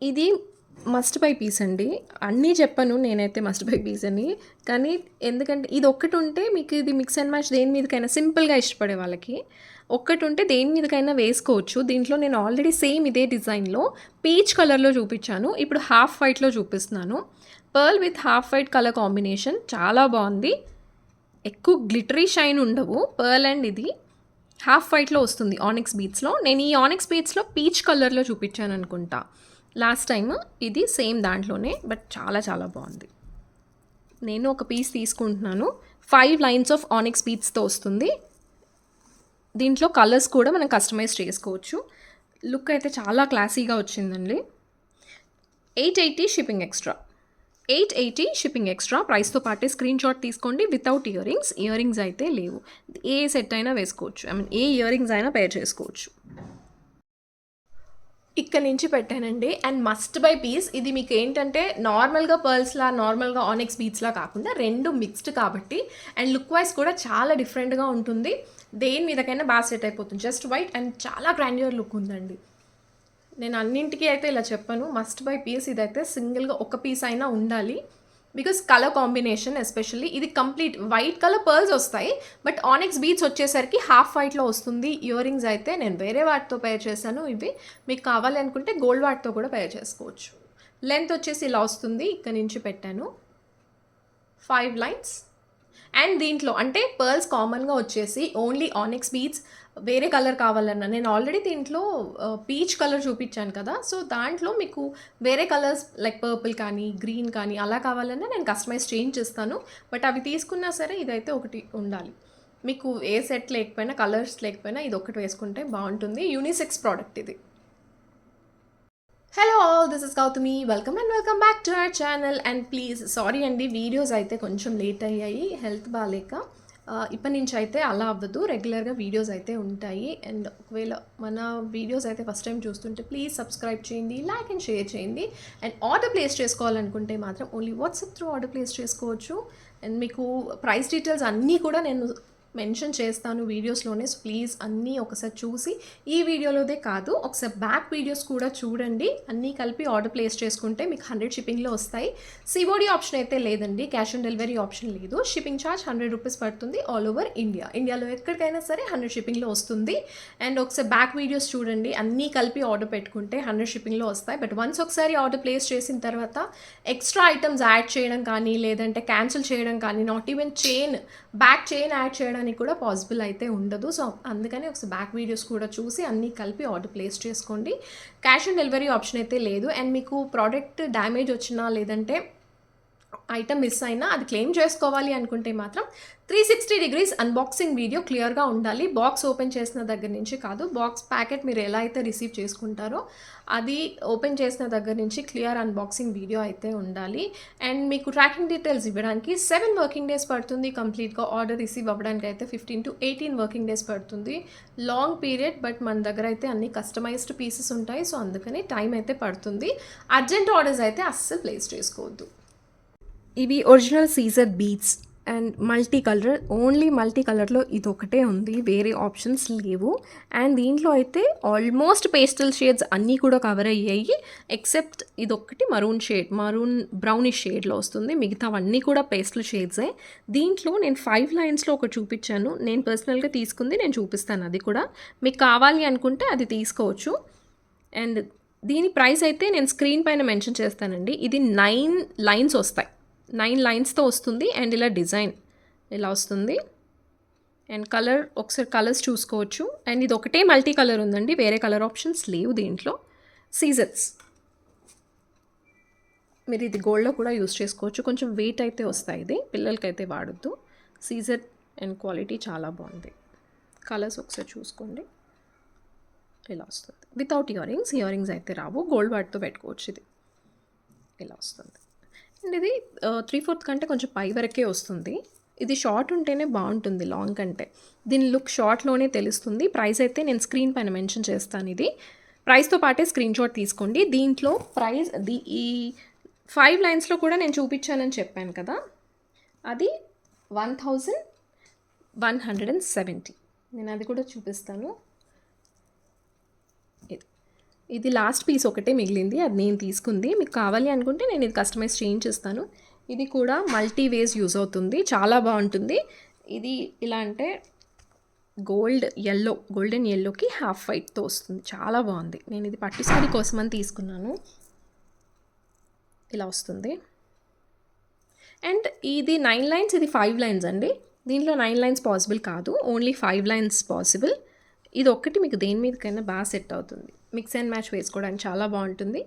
ఇది must buy piece అండి. అన్నీ చెప్పను నేనైతే మస్ట్ బై పీస్ అని. కానీ ఎందుకంటే ఇది ఒక్కటి ఉంటే మీకు ఇది మిక్స్ అండ్ మ్యాచ్ దేని మీదకైనా సింపుల్‌గా ఇష్టపడే వాళ్ళకి ఒక్కటి ఉంటే దేని మీదకైనా వేసుకోవచ్చు. దీంట్లో నేను ఆల్రెడీ సేమ్ ఇదే డిజైన్‌లో పీచ్ కలర్‌లో చూపించాను. ఇప్పుడు హాఫ్ వైట్‌లో చూపిస్తున్నాను. Pearl with half white colour combination చాలా బాగుంది. ఎక్కువ గ్లిటరీ షైన్ ఉండవు. పర్ల్ అండ్ ఇది హాఫ్ వైట్లో వస్తుంది ఆనిక్స్ బీట్స్లో. నేను ఈ ఆనిక్స్ బీట్స్లో పీచ్ కలర్లో చూపించాను అనుకుంటా లాస్ట్ టైం. ఇది సేమ్ దాంట్లోనే, బట్ చాలా చాలా బాగుంది. నేను ఒక పీస్ తీసుకుంటున్నాను. 5 లైన్స్ ఆఫ్ ఆనిక్స్ బీట్స్తో వస్తుంది. దీంట్లో కలర్స్ కూడా మనం కస్టమైజ్ చేసుకోవచ్చు. లుక్ అయితే చాలా క్లాసీగా వచ్చిందండి. 880 షిప్పింగ్ ఎక్స్ట్రా. 880 shipping extra. ప్రైస్తో పాటే స్క్రీన్ షాట్ తీసుకోండి. వితౌట్ ఇయర్ రింగ్స్ అయితే లేవు. ఏ సెట్ అయినా వేసుకోవచ్చు. ఏ ఇయర్ రింగ్స్ అయినా పేర్ చేసుకోవచ్చు. ఇక్కడ నుంచి పెట్టానండి. And must buy piece. ఇది మీకు ఏంటంటే నార్మల్గా పర్ల్స్లా నార్మల్గా ఆనిక్స్ బీట్స్లా కాకుండా రెండు మిక్స్డ్ కాబట్టి అండ్ లుక్ వైజ్ కూడా చాలా డిఫరెంట్గా ఉంటుంది. దేని మీదకైనా బాగా సెట్ అయిపోతుంది. జస్ట్ వైట్ అండ్ చాలా గ్రాండ్యూర్ లుక్ ఉందండి. నేను అన్నింటికి అయితే ఇలా చెప్పాను. మస్ట్ బై పీస్ ఇదైతే సింగిల్గా ఒక పీస్ అయినా ఉండాలి. బికాస్ కలర్ కాంబినేషన్ ఎస్పెషల్లీ ఇది కంప్లీట్ వైట్ కలర్ పర్ల్స్ వస్తాయి. బట్ ఆనిక్స్ బీట్స్ వచ్చేసరికి హాఫ్ వైట్లో వస్తుంది. ఇయర్ రింగ్స్ అయితే నేను వేరే వాటితో పేర్ చేశాను. ఇవి మీకు కావాలి అనుకుంటే గోల్డ్ వాటితో కూడా పేర్ చేసుకోవచ్చు. లెంత్ వచ్చేసి ఇలా వస్తుంది. ఇక్కడ నుంచి పెట్టాను 5 లైన్స్. అండ్ దీంట్లో అంటే పర్ల్స్ కామన్గా వచ్చేసి ఓన్లీ ఆనిక్స్ బీట్స్. వేరే కలర్ కావాలన్నా నేను ఆల్రెడీ దీంట్లో పీచ్ కలర్ చూపించాను కదా. సో దాంట్లో మీకు వేరే కలర్స్ లైక్ పర్పుల్ కానీ గ్రీన్ కానీ అలా కావాలన్నా నేను కస్టమైజ్ చేంజ్ చేస్తాను. బట్ అవి తీసుకున్నా సరే ఇదైతే ఒకటి ఉండాలి. మీకు ఏ సెట్ లేకపోయినా కలర్స్ లేకపోయినా ఇది ఒకటి వేసుకుంటే బాగుంటుంది. యూనిసెక్స్ ప్రోడక్ట్ ఇది. Hello all, this is Gautami. Welcome back to our channel. And please sorry అండి, వీడియోస్ అయితే కొంచెం లేట్ అయ్యాయి హెల్త్ బాగాలేక. ఇప్పటి నుంచి అయితే అలా అవ్వదు, రెగ్యులర్గా వీడియోస్ అయితే ఉంటాయి. అండ్ ఒకవేళ మన వీడియోస్ అయితే ఫస్ట్ టైం చూస్తుంటే ప్లీజ్ సబ్స్క్రైబ్ చేయండి, లైక్ అండ్ షేర్ చేయండి. అండ్ ఆర్డర్ ప్లేస్ చేసుకోవాలనుకుంటే మాత్రం only WhatsApp through order place చేసుకోవచ్చు. అండ్ మీకు ప్రైస్ డీటెయిల్స్ అన్నీ కూడా నేను మెన్షన్ చేస్తాను వీడియోస్లోనే. సో ప్లీజ్ అన్నీ ఒకసారి చూసి, ఈ వీడియోలోదే కాదు ఒకసారి బ్యాక్ వీడియోస్ కూడా చూడండి. అన్నీ కలిపి ఆర్డర్ ప్లేస్ చేసుకుంటే మీకు 100 షిప్పింగ్లో వస్తాయి. సిఓడి ఆప్షన్ అయితే లేదండి, క్యాష్ ఆన్ డెలివరీ ఆప్షన్ లేదు. షిప్పింగ్ ఛార్జ్ 100 రూపీస్ పడుతుంది ఆల్ ఓవర్ ఇండియా. ఇండియాలో ఎక్కడికైనా సరే 100 షిప్పింగ్లో వస్తుంది. అండ్ ఒకసారి బ్యాక్ వీడియోస్ చూడండి, అన్నీ కలిపి ఆర్డర్ పెట్టుకుంటే 100 షిప్పింగ్లో వస్తాయి. బట్ వన్స్ ఒకసారి ఆర్డర్ ప్లేస్ చేసిన తర్వాత ఎక్స్ట్రా ఐటమ్స్ యాడ్ చేయడం కానీ లేదంటే క్యాన్సిల్ చేయడం కానీ, not even back chain add చేయడం కూడా పాసిబుల్ అయితే ఉండదు. సో అందుకని ఒకసారి బ్యాక్ వీడియోస్ కూడా చూసి అన్నీ కలిపి ఆర్డర్ ప్లేస్ చేసుకోండి. క్యాష్ ఆన్ డెలివరీ ఆప్షన్ అయితే లేదు. అండ్ మీకు ప్రోడక్ట్ డ్యామేజ్ వచ్చినా లేదంటే ఐటమ్ మిస్ అయినా అది క్లెయిమ్ చేసుకోవాలి అనుకుంటే మాత్రం 360 డిగ్రీస్ అన్బాక్సింగ్ వీడియో క్లియర్గా ఉండాలి. బాక్స్ ఓపెన్ చేసిన దగ్గర నుంచి కాదు, బాక్స్ ప్యాకెట్ మీరు ఎలా అయితే రిసీవ్ చేసుకుంటారో అది ఓపెన్ చేసిన దగ్గర నుంచి క్లియర్ అన్బాక్సింగ్ వీడియో అయితే ఉండాలి. అండ్ మీకు ట్రాకింగ్ డీటెయిల్స్ ఇవ్వడానికి 7 వర్కింగ్ డేస్ పడుతుంది. కంప్లీట్గా ఆర్డర్ రిసీవ్ అవ్వడానికి అయితే 15 to 18 వర్కింగ్ డేస్ పడుతుంది. లాంగ్ పీరియడ్, బట్ మన దగ్గర అయితే అన్ని కస్టమైజ్డ్ పీసెస్ ఉంటాయి. సో అందుకని టైం అయితే పడుతుంది. అర్జెంట్ ఆర్డర్స్ అయితే అస్సలు ప్లేస్ చేసుకోవద్దు. ఇవి ఒరిజినల్ సీజర్ beads and multi colour, only multi కలర్లో ఇది ఒకటే ఉంది, వేరే ఆప్షన్స్ లేవు. అండ్ దీంట్లో అయితే ఆల్మోస్ట్ పేస్టల్ షేడ్స్ అన్నీ కూడా కవర్ అయ్యాయి, ఎక్సెప్ట్ ఇదొక్కటి మరూన్ బ్రౌనిష్ షేడ్లో వస్తుంది. మిగతావన్నీ కూడా పేస్టల్ షేడ్సే. దీంట్లో నేను 5 లైన్స్లో ఒకటి చూపించాను. నేను పర్సనల్గా తీసుకుంది, నేను చూపిస్తాను. అది కూడా మీకు కావాలి అనుకుంటే అది తీసుకోవచ్చు. అండ్ దీని ప్రైస్ అయితే నేను స్క్రీన్ పైన మెన్షన్ చేస్తానండి. ఇది 9 లైన్స్ వస్తాయి, 9 లైన్స్తో వస్తుంది. అండ్ ఇలా డిజైన్ ఇలా వస్తుంది. అండ్ కలర్ ఒకసారి కలర్స్ చూసుకోవచ్చు. అండ్ ఇది ఒకటే మల్టీ కలర్ ఉందండి, వేరే కలర్ ఆప్షన్స్ లేవు దీంట్లో. సీజర్స్ మీరు ఇది గోల్డ్లో కూడా యూస్ చేసుకోవచ్చు. కొంచెం వెయిట్ అయితే వస్తాయి, ఇది పిల్లలకైతే వాడద్దు. సీజర్ అండ్ క్వాలిటీ చాలా బాగుంది. కలర్స్ ఒకసారి చూసుకోండి, ఇలా వస్తుంది. వితౌట్ ఇయర్ రింగ్స్ అయితే రావు, గోల్డ్ వాటితో పెట్టుకోవచ్చు. ఇది ఇలా వస్తుంది. అండ్ ఇది 3/4 కంటే కొంచెం పై వరకే వస్తుంది. ఇది షార్ట్ ఉంటేనే బాగుంటుంది లాంగ్ కంటే. దీని లుక్ షార్ట్లోనే తెలుస్తుంది. ప్రైస్ అయితే నేను స్క్రీన్ పైన మెన్షన్ చేస్తాను. ఇది ప్రైస్తో పాటే స్క్రీన్ షాట్ తీసుకోండి. దీంట్లో ప్రైస్ ఈ 5 లైన్స్లో కూడా నేను చూపించానని చెప్పాను కదా, అది 1170. నేను అది కూడా చూపిస్తాను. ఇది ఇది లాస్ట్ పీస్ ఒకటే మిగిలింది, అది నేను తీసుకుంది. మీకు కావాలి అనుకుంటే నేను ఇది కస్టమైజ్ చేయించిస్తాను. ఇది కూడా మల్టీ వేస్ యూజ్ అవుతుంది, చాలా బాగుంటుంది. ఇది ఇలా అంటే గోల్డెన్ ఎల్లోకి హాఫ్ వైట్తో వస్తుంది, చాలా బాగుంది. నేను ఇది పట్టు సారీ కోసం అని తీసుకున్నాను. ఇలా వస్తుంది. అండ్ ఇది 9 లైన్స్, ఇది 5 లైన్స్ అండి. దీంట్లో 9 లైన్స్ పాసిబుల్ కాదు, ఓన్లీ 5 లైన్స్ పాసిబుల్. ఇది ఒక్కటి మీకు దేని మీదకైనా బాగా సెట్ అవుతుంది, మిక్స్ అండ్ మ్యాచ్ వేసుకోవడానికి చాలా బాగుంటుంది.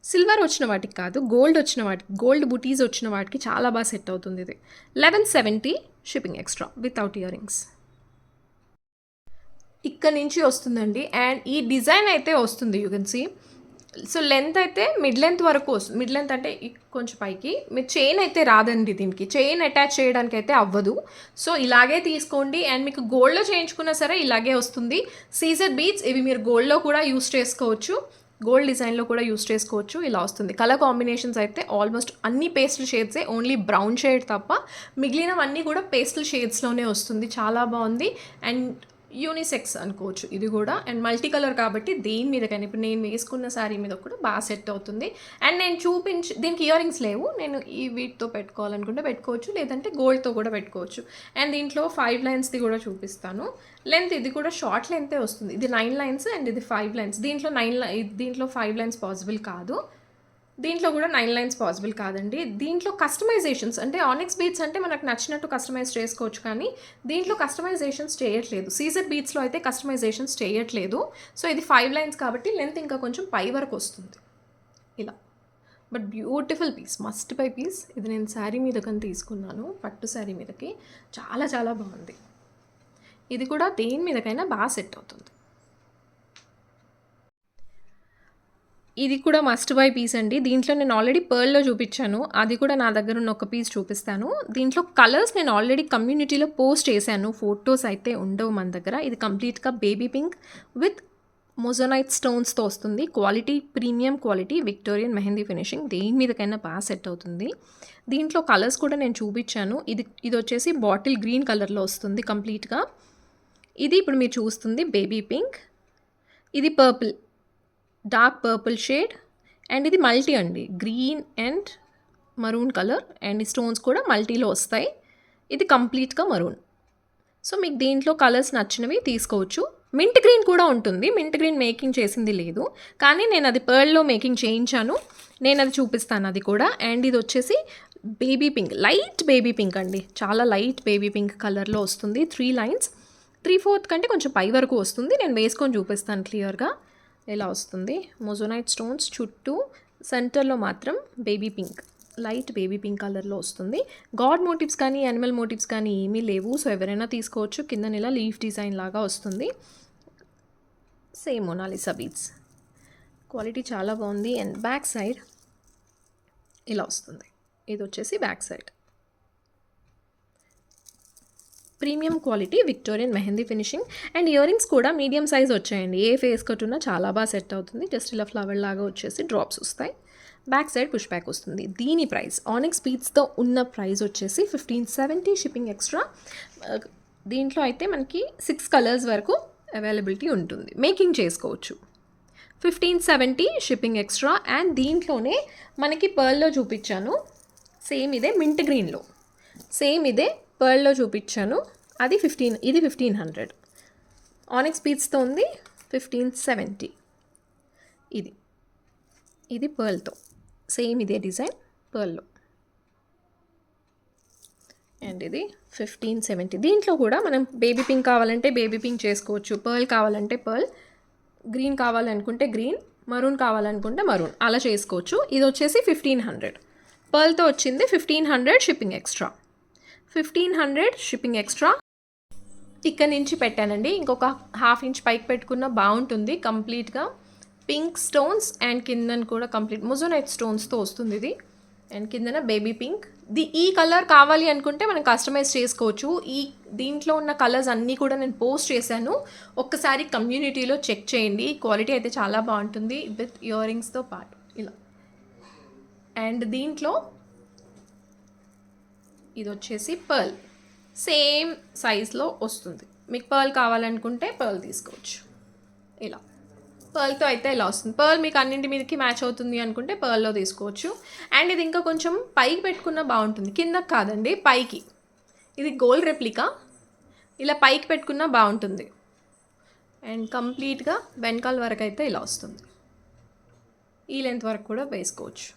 సిల్వర్ వచ్చిన వాటికి కాదు, గోల్డ్ వచ్చిన వాటికి, గోల్డ్ బుటీస్ వచ్చిన వాటికి చాలా బాగా సెట్ అవుతుంది. ఇది 1170 shipping extra without year rings. ఇక్కడ నుంచి వస్తుందండి. అండ్ ఈ డిజైన్ అయితే వస్తుంది, you can see. So length అయితే మిడ్ లెంత్ వరకు వస్తుంది. మిడ్ లెంత్ అంటే కొంచెం పైకి. మీరు చైన్ అయితే రాదండి, దీనికి చైన్ అటాచ్ చేయడానికి అయితే అవ్వదు. సో ఇలాగే తీసుకోండి. అండ్ మీకు గోల్డ్లో చేయించుకున్నా సరే ఇలాగే వస్తుంది. సీజర్ బీడ్స్ ఇవి మీరు గోల్డ్లో కూడా యూస్ చేసుకోవచ్చు, గోల్డ్ డిజైన్లో కూడా యూస్ చేసుకోవచ్చు. ఇలా వస్తుంది. కలర్ కాంబినేషన్స్ అయితే ఆల్మోస్ట్ అన్ని పేస్టల్ షేడ్సే, ఓన్లీ బ్రౌన్ షేడ్ తప్ప మిగిలినవన్నీ కూడా పేస్టల్ షేడ్స్లోనే వస్తుంది. చాలా బాగుంది. అండ్ యూనిసెక్స్ అనుకోవచ్చు ఇది కూడా. అండ్ మల్టీ కలర్ కాబట్టి దేని మీద కానీ, ఇప్పుడు నేను వేసుకున్న శారీ మీద కూడా బాగా సెట్ అవుతుంది. అండ్ నేను దీనికి ఇయర్ రింగ్స్ లేవు, నేను ఈ వీటితో పెట్టుకోవాలనుకుంటే పెట్టుకోవచ్చు, లేదంటే గోల్డ్తో కూడా పెట్టుకోవచ్చు. అండ్ దీంట్లో 5 లైన్స్ది కూడా చూపిస్తాను. లెంత్ ఇది కూడా షార్ట్ లెంతే వస్తుంది. ఇది 9 లైన్స్ అండ్ ఇది 5 లైన్స్. దీంట్లో 5 లైన్స్ పాసిబుల్ కాదు, దీంట్లో కూడా 9 లైన్స్ పాసిబుల్ కాదండి. దీంట్లో కస్టమైజేషన్స్ అంటే ఆనిక్స్ బీడ్స్ అంటే మనకు నచ్చినట్టు కస్టమైజ్ చేసుకోవచ్చు, కానీ దీంట్లో కస్టమైజేషన్స్ చేయట్లేదు. సీజర్ బీడ్స్లో అయితే కస్టమైజేషన్స్ చేయట్లేదు. సో ఇది 5 లైన్స్ కాబట్టి లెంత్ ఇంకా కొంచెం పై వరకు వస్తుంది ఇలా. But beautiful piece, must buy piece. ఇది నేను శారీ మీదకని తీసుకున్నాను, పట్టు శారీ మీదకి. చాలా చాలా బాగుంది. ఇది కూడా దేని మీదకైనా బాగా సెట్ అవుతుంది. ఇది కూడా మస్ట్ బై పీస్ అండి. దీంట్లో నేను ఆల్రెడీ పర్ల్లో చూపించాను, అది కూడా నా దగ్గర ఉన్న ఒక పీస్ చూపిస్తాను. దీంట్లో కలర్స్ నేను ఆల్రెడీ కమ్యూనిటీలో పోస్ట్ చేశాను, ఫొటోస్ అయితే ఉండవు మన దగ్గర. ఇది కంప్లీట్గా బేబీ పింక్ విత్ మొజోనైట్ స్టోన్స్తో వస్తుంది. Quality premium quality, Victorian mehndi finishing, దేని మీదకైనా బాగా సెట్ అవుతుంది. దీంట్లో కలర్స్ కూడా నేను చూపించాను. ఇది వచ్చేసి బాటిల్ గ్రీన్ కలర్లో వస్తుంది కంప్లీట్గా. ఇది ఇప్పుడు మీరు చూస్తుంది బేబీ పింక్. ఇది purple, dark purple shade. And ఇది మల్టీ అండి, green and maroon colour. And ఈ స్టోన్స్ కూడా మల్టీలో వస్తాయి. ఇది కంప్లీట్గా మరూన్. సో మీకు దీంట్లో కలర్స్ నచ్చినవి తీసుకోవచ్చు. మింట్ గ్రీన్ కూడా ఉంటుంది, మింట్ గ్రీన్ మేకింగ్ చేసింది లేదు, కానీ నేను అది పర్ల్లో మేకింగ్ చేయించాను, నేను అది చూపిస్తాను అది కూడా. అండ్ ఇది వచ్చేసి baby pink, light baby pink అండి, చాలా లైట్ బేబీ పింక్ కలర్లో వస్తుంది. 3 లైన్స్, 3/4 కంటే కొంచెం పై వరకు వస్తుంది. నేను వేసుకొని చూపిస్తాను క్లియర్గా. ఇలా వస్తుంది. మొజోనైట్ స్టోన్స్ చుట్టూ, సెంటర్లో మాత్రం baby pink, light baby pink కలర్లో వస్తుంది. గాడ్ మోటివ్స్ కానీ యానిమల్ మోటివ్స్ కానీ ఏమీ లేవు, సో ఎవరైనా తీసుకోవచ్చు. కింద ఇలా లీఫ్ డిజైన్ లాగా వస్తుంది. సేమ్ మొనాలిసా బీడ్స్, క్వాలిటీ చాలా బాగుంది. అండ్ బ్యాక్ సైడ్ ఇలా వస్తుంది. ఇది వచ్చేసి back side premium quality Victorian mehndi finishing. And ear rings కూడా మీడియం సైజ్ వచ్చాయండి, ఏ ఫేస్ కట్టున్నా చాలా బాగా సెట్ అవుతుంది. జస్ట్ ఇలా ఫ్లవర్ లాగా వచ్చేసి డ్రాప్స్ వస్తాయి. బ్యాక్ సైడ్ పుష్ బ్యాక్ వస్తుంది. దీని ప్రైస్ ఆనిక్స్ బీడ్స్తో ఉన్న ప్రైస్ వచ్చేసి 1570 షిప్పింగ్ ఎక్స్ట్రా. దీంట్లో అయితే మనకి 6 కలర్స్ వరకు అవైలబిలిటీ ఉంటుంది, మేకింగ్ చేసుకోవచ్చు. 1570 షిప్పింగ్ ఎక్స్ట్రా. అండ్ దీంట్లోనే మనకి పర్ల్లో చూపించాను, సేమ్ ఇదే మింట్ గ్రీన్లో, సేమ్ ఇదే పర్ల్లో చూపించాను, అది 15, ఇది 1500. ఆనిక్స్ బీడ్స్తో ఉంది 1570. ఇది పర్ల్తో, సేమ్ ఇదే డిజైన్ పర్ల్లో. అండ్ ఇది 1570. దీంట్లో కూడా మనం బేబీ పింక్ కావాలంటే బేబీ పింక్ చేసుకోవచ్చు, పర్ల్ కావాలంటే పర్ల్, గ్రీన్ కావాలనుకుంటే గ్రీన్, మరూన్ కావాలనుకుంటే మరూన్, అలా చేసుకోవచ్చు. ఇది వచ్చేసి 1500. పర్ల్తో వచ్చింది 1500 షిప్పింగ్ ఎక్స్ట్రా. 1500 shipping extra. ఇక్కడ నుంచి పెట్టానండి, ఇంకొక 1/2 ఇంచ్ పైకి పెట్టుకున్న బాగుంటుంది. కంప్లీట్గా పింక్ స్టోన్స్ అండ్ కిందన కూడా కంప్లీట్ మొజోనైట్ స్టోన్స్తో వస్తుంది ఇది. అండ్ కిందన బేబీ పింక్. ఈ కలర్ కావాలి అనుకుంటే మనం కస్టమైజ్ చేసుకోవచ్చు. దీంట్లో ఉన్న కలర్స్ అన్నీ కూడా నేను పోస్ట్ చేశాను, ఒక్కసారి కమ్యూనిటీలో చెక్ చేయండి. క్వాలిటీ అయితే చాలా బాగుంటుంది విత్ ఇయర్ రింగ్స్తో పాటు ఇలా. అండ్ దీంట్లో ఇది వచ్చేసి పర్ల్, సేమ్ సైజ్లో వస్తుంది. మీకు పర్ల్ కావాలనుకుంటే పర్ల్ తీసుకోవచ్చు ఇలా. పర్ల్తో అయితే ఇలా వస్తుంది. పర్ల్ మీకు అన్నింటి మీదకి మ్యాచ్ అవుతుంది అనుకుంటే పర్ల్లో తీసుకోవచ్చు. అండ్ ఇది ఇంకా కొంచెం పైకి పెట్టుకున్న బాగుంటుంది, కిందకి కాదండి పైకి. ఇది గోల్డ్ రెప్లికా, ఇలా పైకి పెట్టుకున్నా బాగుంటుంది. అండ్ కంప్లీట్గా వెనకాల వరకు అయితే ఇలా వస్తుంది. ఈ లెంత్ వరకు కూడా వేసుకోవచ్చు.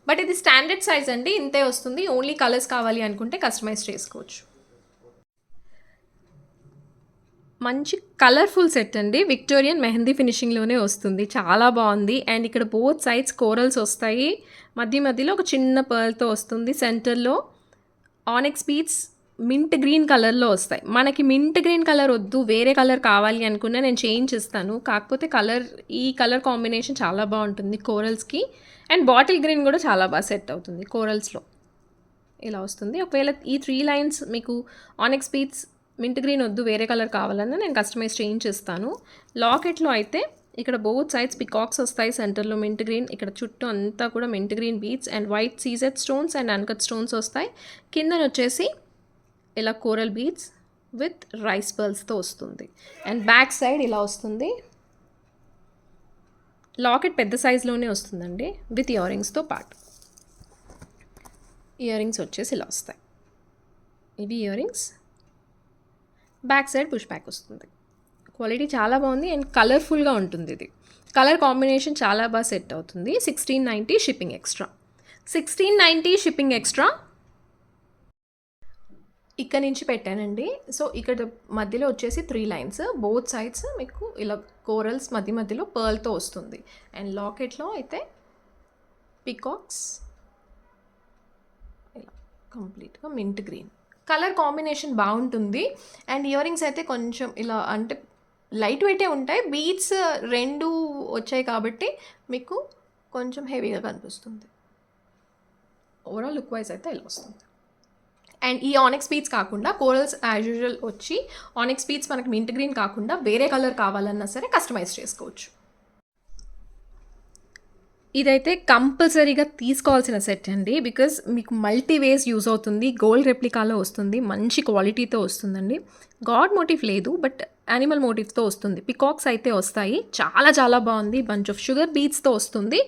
బట్ ఇది స్టాండర్డ్ సైజ్ అండి, ఇంతే వస్తుంది. ఓన్లీ కలర్స్ కావాలి అనుకుంటే కస్టమైజ్ చేసుకోవచ్చు. మంచి కలర్ఫుల్ సెట్ అండి, విక్టోరియన్ మెహందీ ఫినిషింగ్లోనే వస్తుంది, చాలా బాగుంది. అండ్ ఇక్కడ బోత్ సైడ్స్ కోరల్స్ వస్తాయి, మధ్యలో ఒక చిన్న పర్ల్తో వస్తుంది. సెంటర్లో ఆనెక్స్ బీడ్స్ మింట్ గ్రీన్ కలర్లో వస్తాయి. మనకి మింట్ గ్రీన్ కలర్ వద్దు, వేరే కలర్ కావాలి అనుకున్నా నేను చేంజ్ ఇస్తాను. కాకపోతే ఈ కలర్ కాంబినేషన్ చాలా బాగుంటుంది కోరల్స్కి. అండ్ బాటిల్ గ్రీన్ కూడా చాలా బాగా సెట్ అవుతుంది కోరల్స్లో. ఇలా వస్తుంది. ఒకవేళ ఈ 3 లైన్స్ మీకు ఆనెక్స్ బీడ్స్ మింట్ గ్రీన్ వద్దు, వేరే కలర్ కావాలన్నా నేను కస్టమైజ్ చేంజ్ ఇస్తాను. లాకెట్లో అయితే ఇక్కడ బోత్ సైడ్స్ పికాక్స్ వస్తాయి, సెంటర్లో మింట్ గ్రీన్, ఇక్కడ చుట్టూ అంతా కూడా mint green beads and white CZ stones and uncut stones వస్తాయి. కిందన వచ్చేసి ఇలా కోరల్ బీడ్స్ విత్ రైస్ పర్ల్స్తో వస్తుంది. అండ్ బ్యాక్ సైడ్ ఇలా వస్తుంది. లాకెట్ పెద్ద సైజులోనే వస్తుందండి విత్ ఇయర్ రింగ్స్తో పాటు. ఇయర్ రింగ్స్ వచ్చేసి ఇలా వస్తాయి, ఇవి ear rings. Back side push back వస్తుంది. క్వాలిటీ చాలా బాగుంది అండ్ కలర్ఫుల్గా ఉంటుంది. ఇది కలర్ కాంబినేషన్ చాలా బాగా సెట్ అవుతుంది. 1690 షిప్పింగ్ ఎక్స్ట్రా. 1690 shipping extra. ఇక్కడ నుంచి పెట్టానండి. సో ఇక్కడ మధ్యలో వచ్చేసి 3 లైన్స్, బోత్ సైడ్స్ మీకు ఇలా కోరల్స్ మధ్యలో పర్ల్తో వస్తుంది. అండ్ లాకెట్లో అయితే పికాక్స్ ఇలా కంప్లీట్గా మింట్ గ్రీన్. కలర్ కాంబినేషన్ బాగుంటుంది. అండ్ ఇయర్ రింగ్స్ అయితే కొంచెం ఇలా అంటే లైట్ వెయిటే ఉంటాయి. బీడ్స్ 2 వచ్చాయి కాబట్టి మీకు కొంచెం హెవీగా కనిపిస్తుంది. ఓవరాల్ లుక్ వైజ్ అయితే ఇలా వస్తుంది. అండ్ ఈ ఆనెక్స్ బీడ్స్ కాకుండా కోరల్స్ యాజ్ యూజువల్ వచ్చి ఆనెక్స్ బీడ్స్ మనకి మింట్ గ్రీన్ కాకుండా వేరే కలర్ కావాలన్నా సరే కస్టమైజ్ చేసుకోవచ్చు. ఇదైతే కంపల్సరీగా తీసుకోవాల్సిన సెట్ అండి, బికాజ్ మీకు మల్టీ వేస్ యూజ్ అవుతుంది. గోల్డ్ రెప్లికాలో వస్తుంది, మంచి క్వాలిటీతో వస్తుందండి. గాడ్ మోటివ్ లేదు, బట్ యానిమల్ మోటివ్తో వస్తుంది. పికాక్స్ అయితే వస్తాయి, చాలా చాలా బాగుంది. బంచ్ ఆఫ్ షుగర్ బీడ్స్తో వస్తుంది,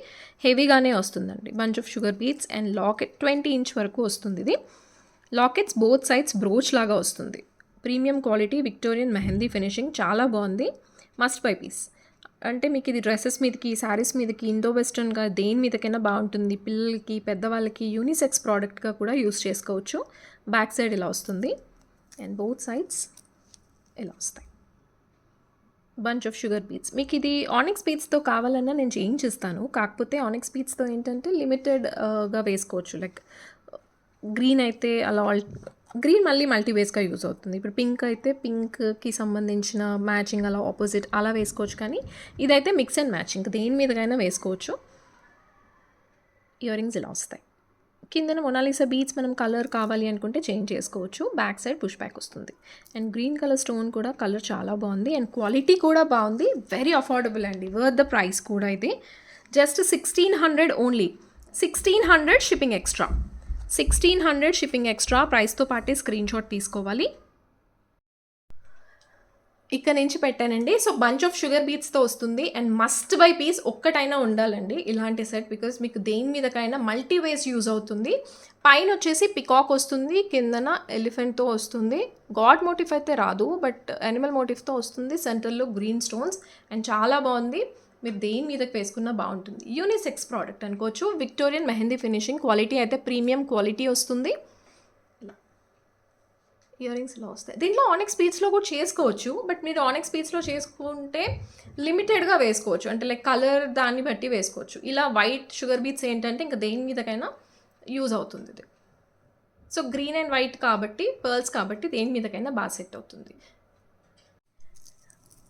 హెవీగానే వస్తుందండి. Bunch of sugar beads and locket 20 inch వరకు వస్తుంది. ఇది లాకెట్స్ బోత్ సైడ్స్ బ్రోచ్ లాగా వస్తుంది. Premium quality Victorian mehndi finishing, చాలా బాగుంది. Must buy piece. అంటే మీకు ఇది డ్రెస్సెస్ మీదకి, శారీస్ మీదకి, ఇండో వెస్ట్రన్గా దేని మీదకైనా బాగుంటుంది. పిల్లలకి, పెద్దవాళ్ళకి యూనిసెక్స్ ప్రోడక్ట్గా కూడా యూస్ చేసుకోవచ్చు. బ్యాక్ సైడ్ ఇలా వస్తుంది అండ్ బోత్ సైడ్స్ ఇలా వస్తాయి. Bunch of sugar beads. మీకు ఇది ఆనెక్స్ బీడ్స్తో కావాలన్నా నేను చేంజ్ ఇస్తాను. కాకపోతే ఆనెక్స్ బీడ్స్తో ఏంటంటే లిమిటెడ్గా వేసుకోవచ్చు. లైక్ గ్రీన్ అయితే అలా గ్రీన్ మళ్ళీ మల్టీవేస్గా యూజ్ అవుతుంది. ఇప్పుడు పింక్ అయితే పింక్కి సంబంధించిన మ్యాచింగ్ అలా ఆపోజిట్ అలా వేసుకోవచ్చు. కానీ ఇదైతే మిక్స్ అండ్ మ్యాచింగ్, దేని మీదకైనా వేసుకోవచ్చు. ఇయర్ రింగ్స్ ఇలా వస్తాయి. కిందన మొనాలిసా బీడ్స్ మనం కలర్ కావాలి అనుకుంటే చేంజ్ చేసుకోవచ్చు. బ్యాక్ సైడ్ పుష్ బ్యాక్ వస్తుంది. అండ్ గ్రీన్ కలర్ స్టోన్ కూడా కలర్ చాలా బాగుంది అండ్ క్వాలిటీ కూడా బాగుంది. వెరీ అఫోర్డబుల్ అండి, వర్త్ ద ప్రైస్ కూడా. ఇది just 1600 only. 1600 shipping extra. 1600 shipping extra. ప్రైస్తో పాటే స్క్రీన్ షాట్ తీసుకోవాలి. ఇక్కడ నుంచి పెట్టానండి. సో బంచ్ ఆఫ్ షుగర్ బీడ్స్తో వస్తుంది అండ్ మస్ట్ బై పీస్ ఒక్కటైనా ఉండాలండి ఇలాంటి సెట్, బికాజ్ మీకు దేని మీదకైనా మల్టీ వేస్ యూజ్ అవుతుంది. పైన వచ్చేసి పికాక్ వస్తుంది, కిందన ఎలిఫెంట్తో వస్తుంది. గాడ్ మోటివ్ అయితే రాదు, బట్ యానిమల్ మోటివ్తో వస్తుంది. సెంటర్లో గ్రీన్ స్టోన్స్ అండ్ చాలా బాగుంది. మీరు దేని మీదకి వేసుకున్నా బాగుంటుంది. యూనిసెక్స్ ప్రోడక్ట్ అనుకోవచ్చు. విక్టోరియన్ మెహందీ ఫినిషింగ్, క్వాలిటీ అయితే ప్రీమియం క్వాలిటీ వస్తుంది. ఇయర్ రింగ్స్ ఇలా వస్తాయి. దీంట్లో ఆనెక్స్ బీడ్స్లో కూడా చేసుకోవచ్చు, బట్ మీరు ఆనెక్స్ బీడ్స్లో చేసుకుంటే లిమిటెడ్గా వేసుకోవచ్చు. అంటే లైక్ కలర్ దాన్ని బట్టి వేసుకోవచ్చు. ఇలా వైట్ షుగర్ బీడ్స్ ఏంటంటే ఇంకా దేని మీదకైనా యూజ్ అవుతుంది ఇది. సో గ్రీన్ అండ్ వైట్ కాబట్టి, పర్ల్స్ కాబట్టి దేని మీదకైనా బాగా సెట్ అవుతుంది.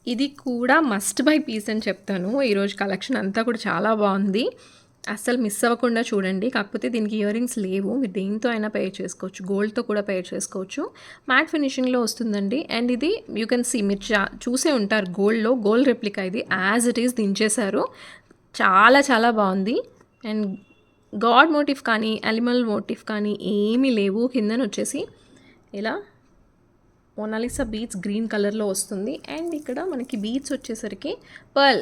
ఇది కూడా మస్ట్ బై పీస్ అని చెప్తాను. ఈరోజు కలెక్షన్ అంతా కూడా చాలా బాగుంది, అస్సలు మిస్ అవ్వకుండా చూడండి. కాకపోతే దీనికి ఇయర్ రింగ్స్ లేవు, మీరు దేంతో అయినా పేర్ చేసుకోవచ్చు. గోల్డ్తో కూడా పేర్ చేసుకోవచ్చు. మ్యాట్ ఫినిషింగ్లో వస్తుందండి. అండ్ ఇది యూ కెన్ సీ, మీరు చూసే ఉంటారు గోల్డ్లో, గోల్డ్ రెప్లికా ఇది యాజ్ ఇట్ ఈస్ దించేశారు. చాలా చాలా బాగుంది. అండ్ గాడ్ మోటివ్ కానీ యానిమల్ మోటివ్ కానీ ఏమీ లేవు. కిందన వచ్చేసి ఇలా మొనాలిసా బీడ్స్ గ్రీన్ కలర్లో వస్తుంది. అండ్ ఇక్కడ మనకి బీడ్స్ వచ్చేసరికి పర్ల్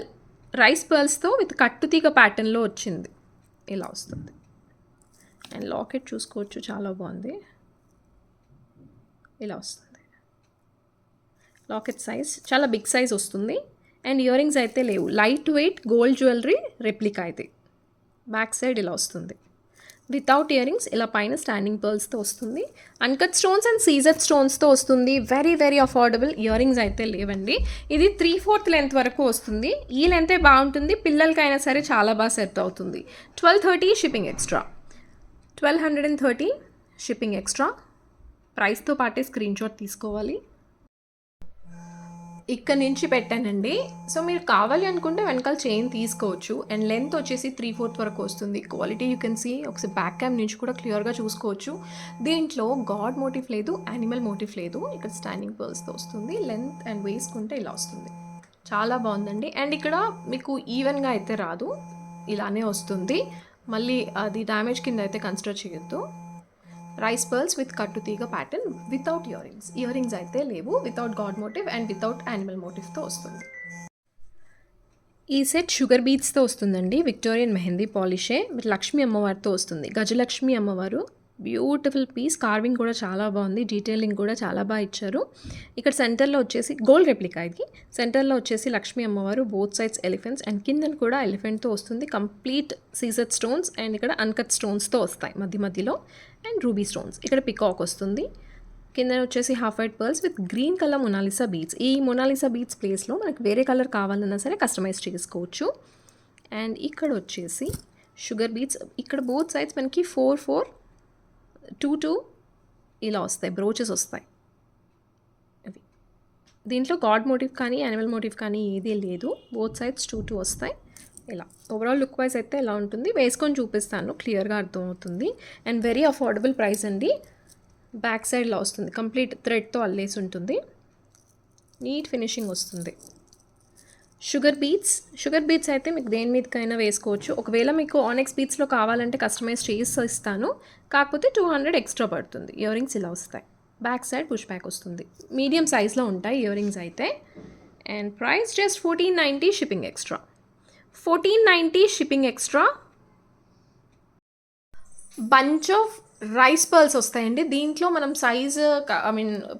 రైస్ పర్ల్స్తో విత్ కట్టుతీగ ప్యాటర్న్లో వచ్చింది, ఇలా వస్తుంది. అండ్ లాకెట్ చూసుకోవచ్చు, చాలా బాగుంది, ఇలా వస్తుంది. లాకెట్ సైజ్ చాలా బిగ్ సైజ్ వస్తుంది. అండ్ ఇయర్ రింగ్స్ అయితే లేవు, light weight gold jewellery replica ఇది. బ్యాక్ సైడ్ ఇలా వస్తుంది వితౌట్ ఇయర్ రింగ్స్, ఇలా పైన స్టాండింగ్ పర్ల్స్తో వస్తుంది. అన్కట్ స్టోన్స్ అండ్ సీజెడ్ స్టోన్స్తో వస్తుంది. Very very affordable. Ear rings అయితే లేవండి. ఇది 3/4 లెంత్ వరకు వస్తుంది. ఈ లెంతే బాగుంటుంది, పిల్లలకైనా సరే చాలా బాగా సెట్ అవుతుంది. 1230 షిప్పింగ్ ఎక్స్ట్రా, 1230 షిప్పింగ్ ఎక్స్ట్రా. ప్రైస్తో పాటే స్క్రీన్ షాట్ తీసుకోవాలి. ఇక్కడ నుంచి పెట్టానండి. సో మీరు కావాలి అనుకుంటే వెనకాల చైన్ తీసుకోవచ్చు. అండ్ లెంత్ వచ్చేసి 3/4 వరకు వస్తుంది. క్వాలిటీ యూ కెన్ సీ, ఒకసారి బ్యాక్ క్యామ్ నుంచి కూడా క్లియర్గా చూసుకోవచ్చు. దీంట్లో గాడ్ మోటివ్ లేదు, యానిమల్ మోటివ్ లేదు. ఇక్కడ స్టాండింగ్ పర్ల్స్తో వస్తుంది. లెంత్ అండ్ వేసుకుంటే ఇలా వస్తుంది, చాలా బాగుందండి. అండ్ ఇక్కడ మీకు ఈవెన్గా అయితే రాదు, ఇలానే వస్తుంది. మళ్ళీ అది డ్యామేజ్ కింద అయితే కన్సిడర్ చేయొద్దు. రైస్ పర్ల్స్ విత్ కట్టుతీగ pattern without ear rings. Earrings అయితే లేవు, without god motive and without animal మోటివ్తో వస్తుంది. ఈ సెట్ షుగర్ బీట్స్తో వస్తుందండి. విక్టోరియన్ మెహందీ పాలిషే విత్ లక్ష్మీ అమ్మవారితో వస్తుంది. గజలక్ష్మి అమ్మవారు, బ్యూటిఫుల్ పీస్. కార్వింగ్ కూడా చాలా బాగుంది, డీటెయిలింగ్ కూడా చాలా బాగా ఇచ్చారు. ఇక్కడ సెంటర్లో వచ్చేసి గోల్డ్ రెప్లికా ఇది. సెంటర్లో వచ్చేసి లక్ష్మీ అమ్మవారు, బోత్ సైడ్స్ ఎలిఫెంట్స్, అండ్ కిందన కూడా ఎలిఫెంట్తో వస్తుంది. కంప్లీట్ సీజెడ్ స్టోన్స్ అండ్ ఇక్కడ అన్కట్ స్టోన్స్తో వస్తాయి మధ్య మధ్యలో. అండ్ రూబీ స్టోన్స్, ఇక్కడ పికాక్ వస్తుంది. కింద వచ్చేసి half white pearls with green colour Mona Lisa beads. ఈ మొనాలిసా బీట్స్ ప్లేస్లో మనకు వేరే కలర్ కావాలన్నా సరే కస్టమైజ్ చేసుకోవచ్చు. అండ్ ఇక్కడ వచ్చేసి షుగర్ బీట్స్. ఇక్కడ బోత్ సైడ్స్ మనకి 4/4, 2/2 ఇలా వస్తాయి, బ్రోచెస్ వస్తాయి. అవి దీంట్లో గాడ్ మోటివ్ కానీ యానిమల్ మోటివ్ కానీ ఏదీ లేదు. బోత్ సైడ్స్ 2/2 వస్తాయి. ఇలా ఓవరాల్ లుక్ వైజ్ అయితే ఎలా ఉంటుంది వేసుకొని చూపిస్తాను, క్లియర్గా అర్థమవుతుంది. అండ్ వెరీ అఫోర్డబుల్ ప్రైస్ అండి. బ్యాక్ సైడ్లో వస్తుంది, కంప్లీట్ థ్రెడ్తో అల్లేసి ఉంటుంది. నీట్ ఫినిషింగ్ వస్తుంది. షుగర్ బీట్స్ అయితే మీకు దేని మీదకైనా వేసుకోవచ్చు. ఒకవేళ మీకు ఆనెక్స్ బీట్స్లో కావాలంటే కస్టమైజ్ చేసి ఇస్తాను, కాకపోతే 200 ఎక్స్ట్రా పడుతుంది. ఇయర్ రింగ్స్ ఇలా వస్తాయి, బ్యాక్ సైడ్ పుష్ బ్యాక్ వస్తుంది. మీడియం సైజ్లో ఉంటాయి ఇయర్ రింగ్స్ అయితే. And price just 1490 shipping extra. 1490 shipping extra. Bunch of rice pearls వస్తాయండి. దీంట్లో మనం సైజు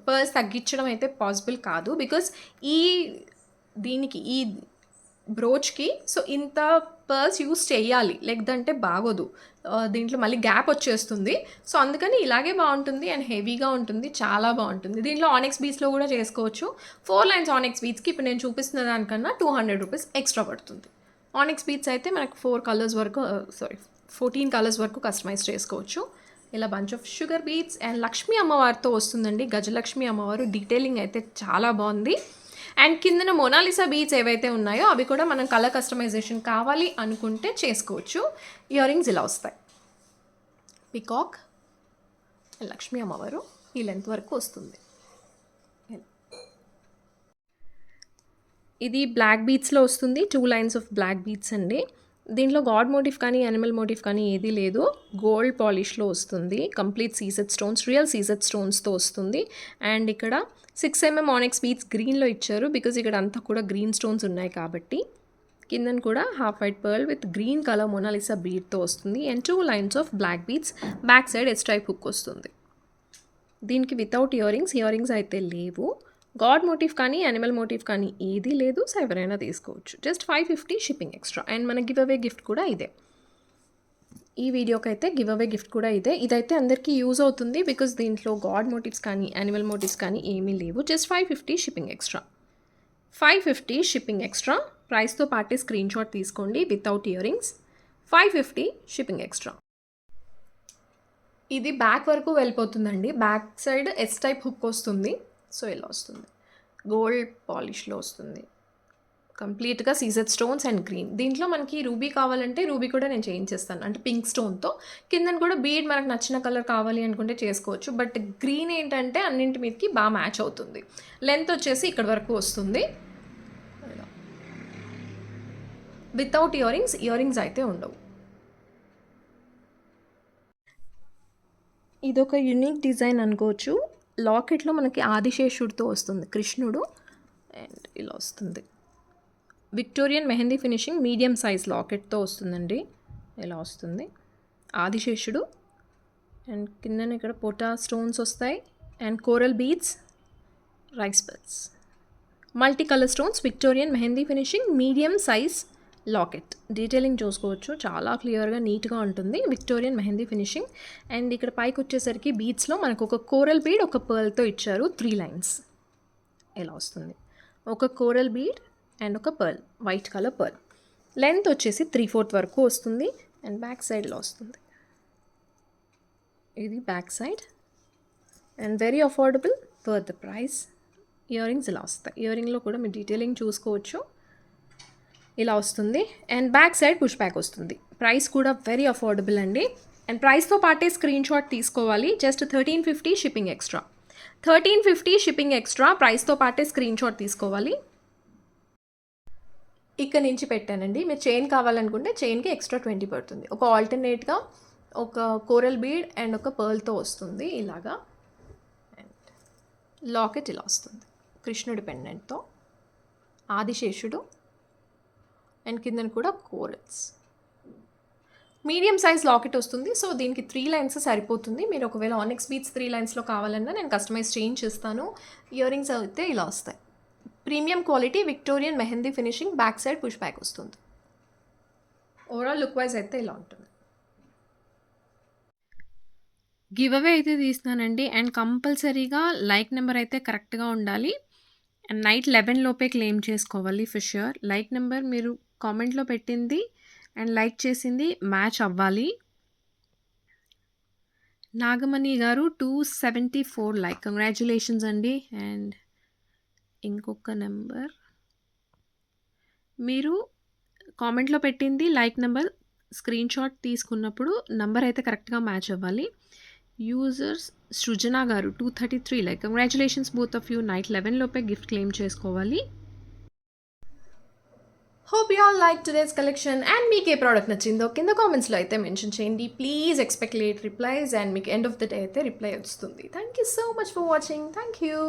పర్ల్స్ తగ్గించడం అయితే పాసిబుల్ కాదు, బికాస్ దీనికి ఈ బ్రోచ్కి సో ఇంత పర్ల్స్ యూస్ చేయాలి, లేదంటే బాగోదు. దీంట్లో మళ్ళీ గ్యాప్ వచ్చేస్తుంది. సో అందుకని ఇలాగే బాగుంటుంది అండ్ హెవీగా ఉంటుంది, చాలా బాగుంటుంది. దీంట్లో ఆనెక్స్ బీట్స్లో కూడా చేసుకోవచ్చు. 4 లైన్స్ ఆనెక్స్ బీట్స్కి ఇప్పుడు నేను చూపిస్తున్న దానికన్నా 200 రూపీస్ ఎక్స్ట్రా పడుతుంది. ఆనెక్స్ బీట్స్ అయితే మనకు 14 కలర్స్ వరకు కస్టమైజ్ చేసుకోవచ్చు. ఇలా bunch of sugar beads and Lakshmi అమ్మవారితో వస్తుందండి. గజలక్ష్మి అమ్మవారు, డీటెయిలింగ్ అయితే చాలా బాగుంది. అండ్ కిందన మొనాలిసా బీట్స్ ఏవైతే ఉన్నాయో అవి కూడా మనం కలర్ కస్టమైజేషన్ కావాలి అనుకుంటే చేసుకోవచ్చు. ఇయర్ రింగ్స్ ఇలా వస్తాయి. పికాక్, లక్ష్మీ అమ్మవారు ఈ లెంత్ వరకు వస్తుంది. ఇది బ్లాక్ బీట్స్లో వస్తుంది. 2 లైన్స్ ఆఫ్ బ్లాక్ బీట్స్ అండి. దీంట్లో గాడ్ మోటివ్ కానీ యానిమల్ మోటివ్ కానీ ఏదీ లేదు. గోల్డ్ పాలిష్లో వస్తుంది. Complete CZ stones, real CZ స్టోన్స్తో వస్తుంది. అండ్ ఇక్కడ 6 mm ఆనెక్స్ బీట్స్ గ్రీన్లో ఇచ్చారు, బికాజ్ ఇక్కడ అంతా కూడా గ్రీన్ స్టోన్స్ ఉన్నాయి కాబట్టి. కిందన కూడా half white pearl with green colour Mona Lisa బీట్తో వస్తుంది. And 2 lines of black beads. Back side S type hook వస్తుంది. దీనికి వితౌట్ ఇయర్ రింగ్స్ అయితే లేవు. గాడ్ మోటివ్ కానీ యానిమల్ మోటివ్ కానీ ఏదీ లేదు. సో ఎవరైనా తీసుకోవచ్చు. Just 550 shipping extra. అండ్ మన గివ్ అవే గిఫ్ట్ కూడా ఇదే. ఈ వీడియోకి అయితే గివ్ అవే గిఫ్ట్ కూడా ఇదే. ఇదైతే అందరికీ యూజ్ అవుతుంది, బికాజ్ దీంట్లో గాడ్ మోటివ్స్ కానీ యానిమల్ మోటివ్స్ కానీ ఏమీ లేవు. Just 550 shipping extra. 550 shipping extra. ప్రైస్తో పాటే స్క్రీన్ షాట్ తీసుకోండి without ear rings. 550 shipping extra. ఇది బ్యాక్ వరకు వెళ్ళిపోతుందండి. Back side S type hook వస్తుంది. సో ఇలా వస్తుంది. గోల్డ్ పాలిష్లో వస్తుంది. కంప్లీట్గా సీజెడ్ స్టోన్స్ అండ్ గ్రీన్. దీంట్లో మనకి రూబీ కావాలంటే రూబీ కూడా నేను చేయించేస్తాను, అంటే పింక్ స్టోన్తో. కింద కూడా బీడ్ మనకు నచ్చిన కలర్ కావాలి అనుకుంటే చేసుకోవచ్చు. బట్ గ్రీన్ ఏంటంటే అన్నింటి మీదకి బాగా మ్యాచ్ అవుతుంది. లెంత్ వచ్చేసి ఇక్కడ వరకు వస్తుంది. వితౌట్ ఇయర్ రింగ్స్ అయితే ఉండవు. ఇదొక యూనిక్ డిజైన్ అనుకోవచ్చు. లాకెట్లో మనకి ఆదిశేషుడితో వస్తుంది, కృష్ణుడు. అండ్ ఇలా వస్తుంది. Victorian mehndi finishing medium size లాకెట్తో వస్తుందండి. ఇలా వస్తుంది. ఆదిశేషుడు అండ్ కిందన ఇక్కడ పోటా స్టోన్స్ వస్తాయి and coral beads, rice bells, multi colour stones, Victorian mehndi finishing medium size locket. Detailing చూసుకోవచ్చు, చాలా క్లియర్గా నీట్గా ఉంటుంది. Victorian mehndi finishing. అండ్ ఇక్కడ పైకి వచ్చేసరికి బీడ్స్లో మనకు ఒక కోరల్ బీడ్ ఒక పర్ల్తో ఇచ్చారు, 3 లైన్స్. ఇలా వస్తుంది. ఒక కోరల్ బీడ్ అండ్ ఒక pearl, white colour pearl. Length వచ్చేసి 3/4 వరకు వస్తుంది అండ్ బ్యాక్ సైడ్లో వస్తుంది. ఇది back side and very affordable for the price. Ear rings ఇలా వస్తాయి. ఇయర్ రింగ్లో కూడా మీరు డీటెయిలింగ్ చూసుకోవచ్చు. ఇలా వస్తుంది and back side push back వస్తుంది. ప్రైస్ కూడా వెరీ అఫోర్డబుల్ అండి. అండ్ ప్రైస్తో పాటే స్క్రీన్ షాట్ తీసుకోవాలి. Just 1350 shipping extra. 1350 shipping extra, ప్రైస్తో పాటే స్క్రీన్ షాట్ తీసుకోవాలి. ఇక్కడ నుంచి పెట్టానండి. మీరు చైన్ కావాలనుకుంటే చైన్కి ఎక్స్ట్రా 20 పడుతుంది. ఒక ఆల్టర్నేట్గా ఒక కోరల్ బీడ్ అండ్ ఒక పర్ల్తో వస్తుంది ఇలాగా. అండ్ లాకెట్ ఇలా వస్తుంది, కృష్ణుడి పెండెంట్తో, ఆదిశేషుడు అండ్ కిందన కూడా కోరల్స్. మీడియం సైజ్ లాకెట్ వస్తుంది. సో దీనికి 3 లైన్స్ సరిపోతుంది. మీరు ఒకవేళ ఆనిక్స్ బీడ్స్ 3 లైన్స్లో కావాలన్నా నేను కస్టమైజ్ చేంజ్ చేస్తాను. ఇయర్ రింగ్స్ అయితే ఇలా వస్తాయి. Premium quality Victorian mehndi finishing, back side push back వస్తుంది. ఓవరాల్ లుక్ వైజ్ అయితే ఇలా ఉంటుంది. గివ్ అవే అయితే తీస్తానండి అండ్ కంపల్సరీగా లైక్ నెంబర్ అయితే కరెక్ట్గా ఉండాలి అండ్ నైట్ 11 లోపే క్లెయిమ్ చేసుకోవాలి ఫర్ ష్యూర్. లైక్ నెంబర్ మీరు కామెంట్లో పెట్టింది అండ్ లైక్ చేసింది మ్యాచ్ అవ్వాలి. నాగమణి గారు 274 లైక్, కంగ్రాచులేషన్స్ అండి. అండ్ ఇంకొక నెంబర్ మీరు కామెంట్లో పెట్టింది లైక్ నెంబర్ స్క్రీన్ షాట్ తీసుకున్నప్పుడు నంబర్ అయితే కరెక్ట్గా మ్యాచ్ అవ్వాలి. యూజర్స్ సృజన గారు 233 like, congratulations both of you. Night 11 లోపే గిఫ్ట్ క్లెయిమ్ చేసుకోవాలి. Hope you all like today's collection and మీకు ఏ ప్రోడక్ట్ నచ్చిందో కింద కామెంట్స్లో అయితే మెన్షన్ చేయండి. Please expect late replies and మీకు ఎండ్ ఆఫ్ ద డే అయితే రిప్లై వస్తుంది. Thank you so much for watching. Thank you.